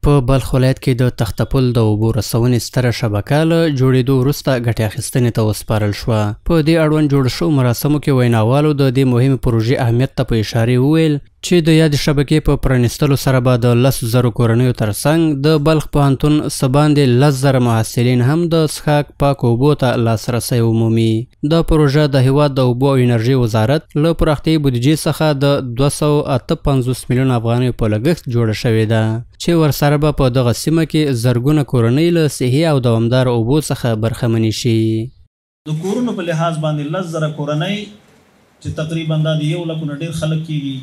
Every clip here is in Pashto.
په بلخ ولایت کې د تختپل د اوبو رسونې ستره شبکه له جوړېدو وروسته ګټې اخیستنې ته وسپارل شوه. په دې اړوند جوړ شوو مراسمو کې ویناوالو د دې مهمې پروژې اهمیت ته په اشارې وویل چې د یادې شبکې په پرانیستلو سره به د 10,000 کورنیو ترڅنګ د بلخ پوهنتون څه باندې 10,000 محصلین هم د څښاک پاکو اوبو ته لاسرسی ومومي. دا پروژه د هېواد د اوبو او انرژۍ وزارت له پراختیایي بودیجې څخه د 258 میلیون افغانیو په لګښت جوړه شوې ده چې ورسره به په دغه سیمه کې زرګونه کورنۍ له صحي او دوامداره اوبو څخه برخمنې شي. د کورونو په لحاظ باندې 10,000 کورنۍ چې تقریبا د 1 لک نه ډېر خلک کېږي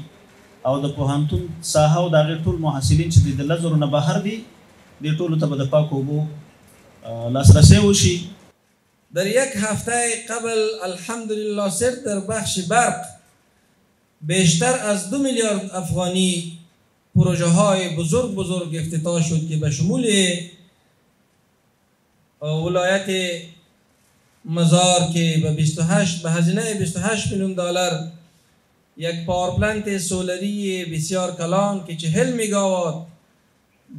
او د پوهنتون ساحه او د هغې ټول محصلین چې د 10,000 نه بهر دي دې ټولو ته به د پاکو اوبو لاسرسی وشي. در یک هفته قبل الحمدلله صرف در بخش برق بیشتر از 2 میلیارد افغانی پروژه های بزرگ افتتاح شد که به شمول ولایت مزار که به هزینه 28 میلیون دلار یک پاور پلنت سولری بسیار کلان که 40 میگاوات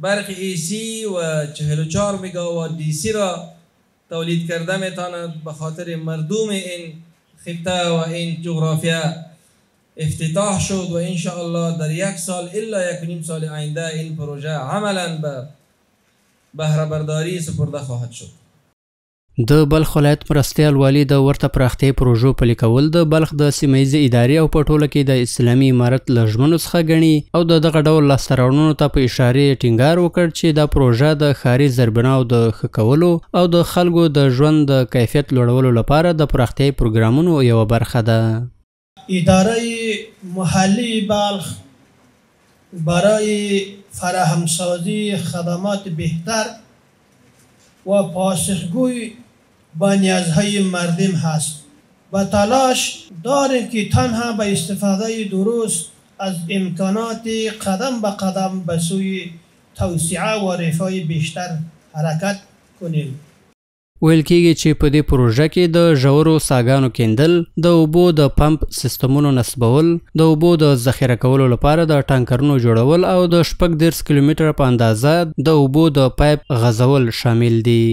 برق ایسی و 44 میگاوات دیسی را تولید کرده میتواند به خاطر مردم این خطه و این جغرافیا افتتاح شد و ان شاء الله در 1 سال الا 1.5 سال آینده این پروژه عملا به بهره برداری سپرده خواهد شد. د بلخ ولایت مرستیال والي د ورته پراختیایي پروژو پلي کول د بلخ د سیمهییزې ادارې او په ټوله کې د اسلامي امارت له ژمنو څخه ګڼي او د دغه ډول لاسته راوړنو ته په اشارې ټینګار وکړ چې دا پروژه د ښاري زیربناو د ښه کولو او د خلکو د ژوند د کیفیت لوړولو لپاره د پراختیایي پروګرامونو یوه برخه ده. اداره محلی بلخ برای فراهمسازی خدمات بهتر و پاسخگوی به نیازهای مردم هست و تلاش داریم که تنها به استفاده درست از امکانات قدم به قدم به سوی توسعه و رفاه بیشتر حرکت کنیم. ویل کېږي چې په دې پروژه کې د ژورو څاګانو کیندل، د اوبو د پمپ سیستمونو نصبول، د اوبو د ذخیره کولو لپاره د ټانکرونو جوړول او د 36 کیلومتره په اندازه د اوبو د پایپ غځول شامل دي.